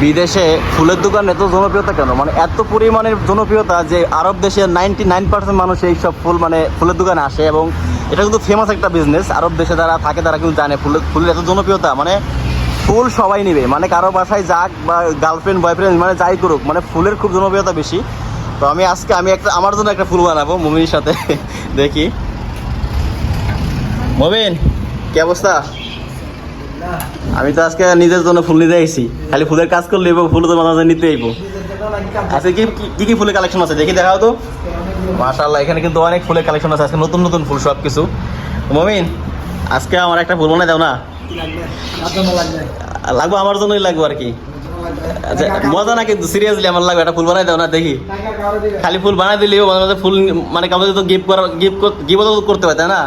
বিদেশে ফুলের দোকান এত জনপ্রিয়তা কেন, মানে এত পরিমাণের জনপ্রিয়তা যে আরব দেশে 99% মানুষ এই সব ফুল মানে ফুলের দোকানে আসে, এবং এটা কিন্তু ফেমাস একটা বিজনেস। আরব দেশে যারা থাকে তারা কিন্তু জানে ফুলের এত জনপ্রিয়তা, মানে ফুল সবাই নিবে, মানে কারো বাসায় যাক বা গার্লফ্রেন্ড বয়ফ্রেন্ড মানে যাই করুক, মানে ফুলের খুব জনপ্রিয়তা বেশি। তো আমি একটা আমার জন্য একটা ফুল বানাবো মমিনের সাথে। দেখি মমিন কি অবস্থা? আমি তো আজকে নিজের জন্য ফুল নিতে আইছি, খালি ফুলের কাজ করলে ফুল তো মাঝে মাঝে নিতে আইব। আজকে কি কি ফুলের কালেকশন আছে দেখি, দেখাও তো। মাশাআল্লাহ, এখানে কিন্তু অনেক ফুলের কালেকশন আছে আজকে, নতুন নতুন ফুল সব কিছু। মমিন আজকে আমার একটা ফুল বানাই দাও না। লাগবে আমার জন্যই লাগবে আর কি। আচ্ছা মজা না, কিন্তু সিরিয়াসলি আমার লাগবে, একটা ফুল বানাই দাও না দেখি। খালি ফুল বানাই দিলেও মাঝে মাঝে ফুল মানে কাউকে তো গিফট করতে হয়, তাই না?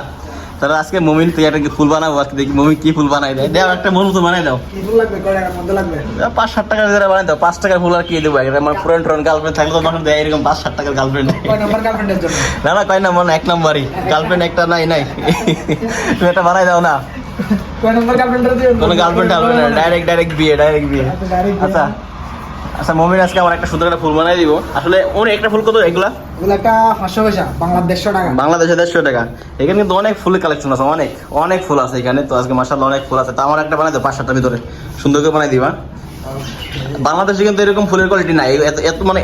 তাহলে আজকে মমিন তুই একটা ফুল বানাবো, আজকে দেখি মমিন কি ফুল বানাই দেয়। দেও একটা মন মতো বানাই দাও। 5-7 টাকার যারা বানাই দাও, 5 টাকার ফুল আর কি দেবো। আমার পুরান টুরান গার্লফ্রেন্ড থাকলে তো মানুষ দেয় এরকম 5-7 টাকার গার্লফ্রেন্ড। না না, কয় নম্বর? 1 নম্বরই গার্লফ্রেন্ড একটা নাই। তুমি একটা বানাই দাও না। কোনো গার্লফ্রেন্ড হবে না, ডাইরেক্ট বিয়ে। আচ্ছা আচ্ছা মমিন আজকে আমার একটা সুন্দর একটা ফুল বানাই দিব। আসলে ওর একটা ফুল কত? এগুলা একটা 500 পয়সা, বাংলাদেশে 150 টাকা। এখানে কিন্তু অনেক ফুলের কালেকশন আছে, অনেক ফুল আছে এখানে। তো আজকে মাশাআল্লাহ অনেক ফুল আছে। তো আমার একটা বানাই দাও 5-7টার ভিতরে, সুন্দর করে বানাই দিবা। বাংলাদেশে কিন্তু এরকম ফুলের কোয়ালিটি নাই,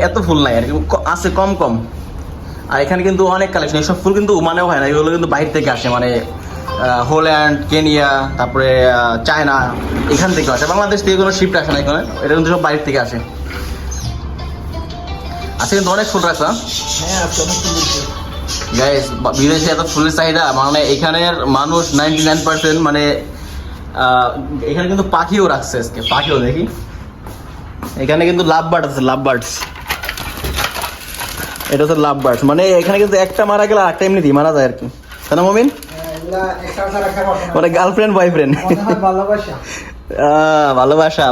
এত ফুল নাই আর কি, আছে কম। আর এখানে কিন্তু অনেক কালেকশন। এইসব ফুল কিন্তু ওমানেও হয় না, এগুলো কিন্তু বাইরে থেকে আসে, মানে হোল্যান্ড, কেনিয়া, তারপরে চায়না, এখান থেকে আসে। বাংলাদেশ থেকে কোনো শিফট আসে না এখানে, এটা কিন্তু সব বাইরে থেকে আসে। আজকে কিন্তু অনেক ফুল রাখলাম গাইস। বিদেশে এত ফুলের চাহিদা, মানে এখানের মানুষ 99% মানে এখানে কিন্তু পাখিও রাখছে আজকে। পাখিও দেখি, এখানে কিন্তু লাভ বার্ড আছে, লাভ বার্ডস। এটা হচ্ছে লাভ বার্ডস, মানে এখানে কিন্তু একটা মারা গেলে আরেকটা এমনিতেই মারা যায় আর কি, তাই না মমিন? মানে গার্লফ্রেন্ড বয়ফ্রেন্ড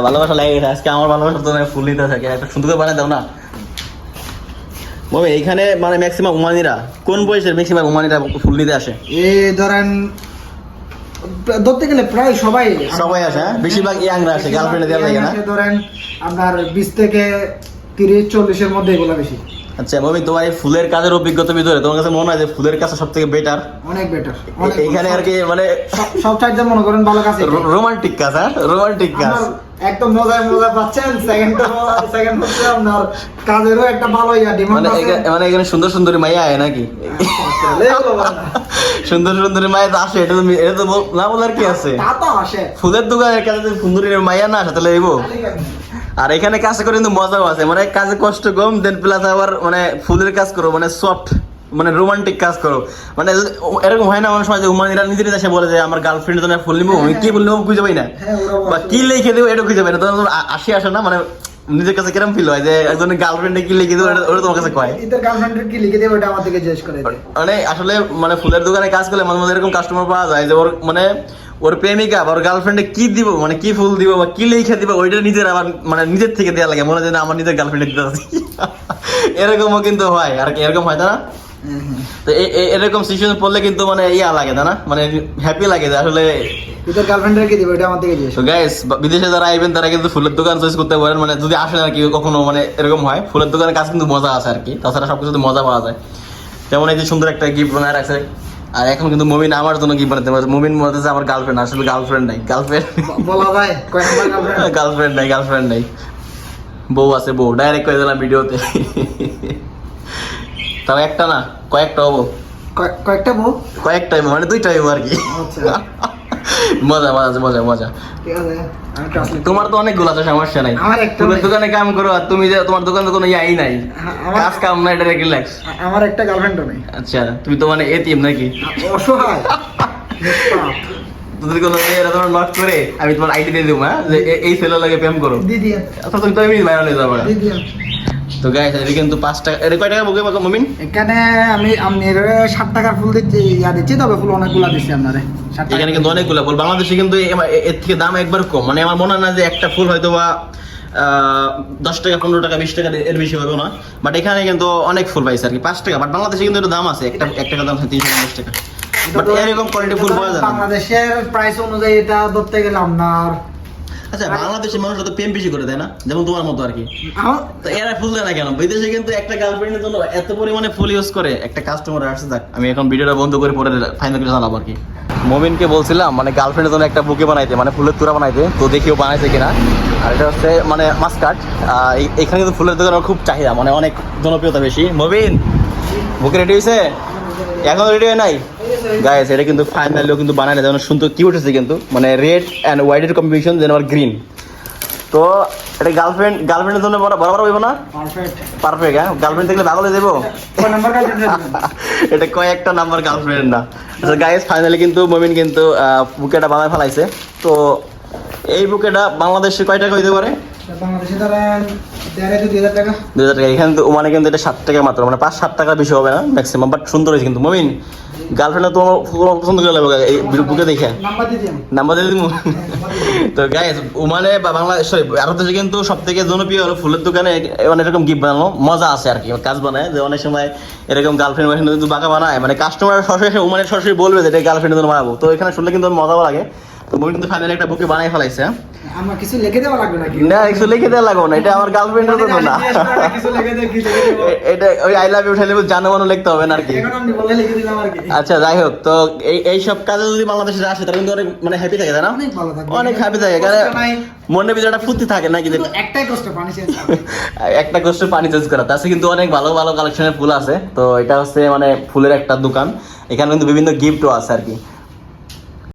ভালোবাসা লাগে আজকে। আমার ভালোবাসা তো ফুল নিতে থাকে, একটা সুন্দর করে বানাই দাও না মমি। এইখানে মানে ম্যাক্সিমাম ওমানিরা, কোন বয়সের ম্যাক্সিমাম ওমানিরা ফুল নিতে আসে? এই ধরেন ধরতে গেলে প্রায় সবাই আসে, হ্যাঁ? বেশিরভাগ ইয়াংরা আসে, গার্লফ্রেন্ড দেওয়া লাগে না? ধরেন আপনার 20 থেকে 30-40 এর মধ্যে এগুলো বেশি। আচ্ছা মমি, তোমার এই ফুলের কাজের অভিজ্ঞতা ভিতরে তোমার কাছে মনে হয় যে ফুলের কাজ সব থেকে বেটার? অনেক বেটার এইখানে আর কি, মানে সব চাইতে মনে করেন ভালো কাজ, রোমান্টিক কাজ। হ্যাঁ, রোমান্টিক কাজ একদম মজা পাচ্ছেন। সেকেন্ড হচ্ছে আপনার কাজেরও একটা ভালো ডিমান্ড আছে। মানে এখানে সুন্দর সুন্দরী মাইয়া আয় নাকি? সুন্দরী মাইয়া তো আসে, এটা তো না বলার কি আছে? ফুলের দোকানের কাছে সুন্দরী মাইয়া না আসে তাহলে এবো। আর এখানে কাজ করে কিন্তু মজাও আছে, মানে কাজে কষ্ট কম, দেন প্লাস আবার মানে ফুলের কাজ করো, মানে সফট, মানে রোমান্টিক কাজ করো। মানে এরকম হয় না মানুষ মাঝে উমানিরা নিজের দেশে বলে যে আমার গার্লফ্রেন্ড জন্য ফুল নিবো, আমি কি ফুল নিবো খুঁজে পাই না, বা কি লিখে দেবো এটা খুঁজে পাই না। তখন আসে না, মানে নিজের কাছে কিরম ফিল হয় যে একজন গার্লফ্রেন্ডে কি লিখে দেবো, ওটা তোমার কাছে কয় কি লিখে দেবো, এটা আমার থেকে জিজ্ঞেস করে। মানে আসলে মানে ফুলের দোকানে কাজ করলে মাঝে মাঝে এরকম কাস্টমার পাওয়া যায় যে ওর মানে ওর প্রেমিকা বা ওর গার্লফ্রেন্ডে কি দিব, মানে কি ফুল দিব বা কি লিখে দিব, ওইটা নিজের আবার মানে নিজের থেকে দেওয়া লাগে, মনে হয় না আমার নিজের গার্লফ্রেন্ডে দিতে আসি। এরকমও কিন্তু হয় আর কি, এরকম হয় না? তো এরকম সিচুয়েশন পড়লে কিন্তু মানে ইয়া লাগে না, মানে হ্যাপি লাগে যে আসলে বিদেশে যারা আইবেন তারা কিন্তু ফুলের দোকান চয়েস করতে পারেন, মানে যদি আসেন আর কি কখনো, মানে এরকম হয়। ফুলের দোকানের কাজ কিন্তু মজা আছে আর কি, তাছাড়া সবকিছুতে মজা পাওয়া যায়। যেমন এই যে সুন্দর একটা গিফট বানায় রাখছে। আর এখন কিন্তু মমিন আমার জন্য গিফট বানাতে পারছে। মমিন মনে হচ্ছে আমার গার্লফ্রেন্ড, আসলে গার্লফ্রেন্ড নাই, গার্লফ্রেন্ড নাই, বউ আছে, বউ ডাইরেক্ট করে দিলাম ভিডিওতে। তাও একটা না, কয়েকটা হবো, কয়েকটাই মানে 2টা হইব আর কি। মজা। তোমার তো অনেকগুলো আছে, সমস্যা নাই। তোমার দোকানে কাম করো, আর তুমি যে তোমার দোকানে কোনো ইয়াই নাই, কাজ কাম নাই, এটা রিল্যাক্স। আমার একটা গার্লফ্রেন্ডও নেই। আচ্ছা তুমি তো মানে এতিম নাকি? অসহায়। তোদের কোনো মেয়েরা তোমার নক করে আমি তোমার আইডি দিয়ে দেবো, হ্যাঁ, যে এই ছেলের লাগে প্রেম করো। আচ্ছা তুমি তো এমনি ভাইরাল হয়ে যাবো। তো গাইস এটা কিন্তু 5 টাকা, এটা কয় টাকা বলবে মমিন? এখানে আমি 7 টাকার ফুল দিচ্ছি, তবে ফুল অনেকগুলা দিচ্ছি আপনারে। এখানে কিন্তু অনেকগুলা ফুল, বাংলাদেশে কিন্তু এর থেকে দাম একবার কম। মানে আমার মনে হয় না যে একটা ফুল হয়তো বা 10 টাকা, 15 টাকা, 20 টাকা এর বেশি হবে না। বাট এখানে কিন্তু অনেক ফুল পাইছে আর কি 5 টাকা। বাট বাংলাদেশে কিন্তু এর দাম আছে, একটা দাম 350 টাকা। বাট এরকম কোয়ালিটি ফুল পাওয়া যায় না বাংলাদেশের প্রাইস অনুযায়ী। এটা ধরতে গেলে আপনার আচ্ছা বাংলাদেশের মানুষ তো প্রেম বেশি করে তাই না, যেমন তোমার মতো আর কি, তো এরা ফুল দেয় না কেন? বিদেশে কিন্তু একটা গার্লফ্রেন্ডের জন্য এত পরিমাণে ফুল ইউজ করে। একটা কাস্টমার আসছে, যাক আমি এখন ভিডিওটা বন্ধ করে পরে ফাইনাল করে জানাবো আর কি। মমিনকে বলছিলাম মানে গার্লফ্রেন্ডের জন্য একটা বুকে বানাইতে, মানে ফুলের তোড়া বানাইতে, তো দেখিও বানাইছে কিনা। আর এটা হচ্ছে মানে মাস্কাট। এখানে কিন্তু ফুলের দোকানের খুব চাহিদা, মানে অনেক জনপ্রিয়তা বেশি। মবিন বুকে রেডি হয়েছে? এখন রেডি হয় নাই গাইস, এটা কিন্তু ফাইনালিও কিন্তু বানাই না, যেমন সুন্দর কিউট হচ্ছে কিন্তু, মানে রেড অ্যান্ড হোয়াইটের কম্বিনেশন, যেন আবার গ্রিন। তো এটা গার্লফ্রেন্ডের জন্য বরাবর হইব না? পারফেক্ট। হ্যাঁ, গার্লফ্রেন্ড দেখলে ভালো হয়ে যাবো। এটা কয়েকটা নাম্বার গার্লফ্রেন্ড না। আচ্ছা গাইস, ফাইনালি কিন্তু মমিন কিন্তু বুকেটা বানায় ফেলাইছে। তো এই বুকেটা বাংলাদেশে কয় টাকা হইতে পারে? বাংলাদেশে ধরেন 2000 টাকা। 2000 টাকা। এখানে তো মানে কিন্তু এটা 7 টাকা মাত্র, মানে 5-7 টাকা বেশি হবে না ম্যাক্সিমাম, বাট সুন্দর হয়েছে কিন্তু। মমিন গার্লফ্রেন্ড তো পছন্দ করে লাগবে এই বুকে দেখে, নাম্বার দিয়ে দিব। তো গাইস, ওমানে বা বাংলাদেশ, সরি আরব দেশে কিন্তু সব থেকে জনপ্রিয় হলো ফুলের দোকানে মানে এরকম গিফট বানানো মজা আছে আর কি, কাজ বানায় যে অনেক সময় এরকম গার্লফ্রেন্ড কিন্তু বাঁকা বানায়, মানে কাস্টমার সরাসরি ওমানের সরাসরি বলবে যে এটা গার্লফ্রেন্ডের জন্য বানাবো। তো এখানে শুনলে কিন্তু মজাও লাগে। তো মমিন কিন্তু ফাইনালি একটা বুকে বানাই ফেলাইছে। আমার কিছু লিখে দেওয়া লাগবে নাকি? না, কিছু লিখে দেওয়া লাগবে না, এটা আমার গার্লফ্রেন্ডের জন্য না। কিছু লিখে দে, কি লিখে দেব? এটা ওই আই লাভ ইউ ঠেলে জানো মানো লিখতে হবে না আর কি। এখন আপনি বলে লিখে দিলাম আর কি। আচ্ছা যাই হোক, তো এই সব কাজে যদি বাংলাদেশে আসে তারা কিন্তু অনেক মানে হ্যাপি থাকে, তাই না? অনেক ভালো থাকবে, অনেক হ্যাপি থাকে, কারণ মনের ভিতরে একটা ফুর্তি থাকে না, কিন্তু শুধু একটাই কষ্ট, পানি চেঞ্জ একটা কষ্ট পানি চেঞ্জ করা। তার কিন্তু অনেক ভালো ভালো কালেকশনের ফুল আছে। তো এটা হচ্ছে মানে ফুলের একটা দোকান, এখানে কিন্তু বিভিন্ন গিফটও আছে আর কি।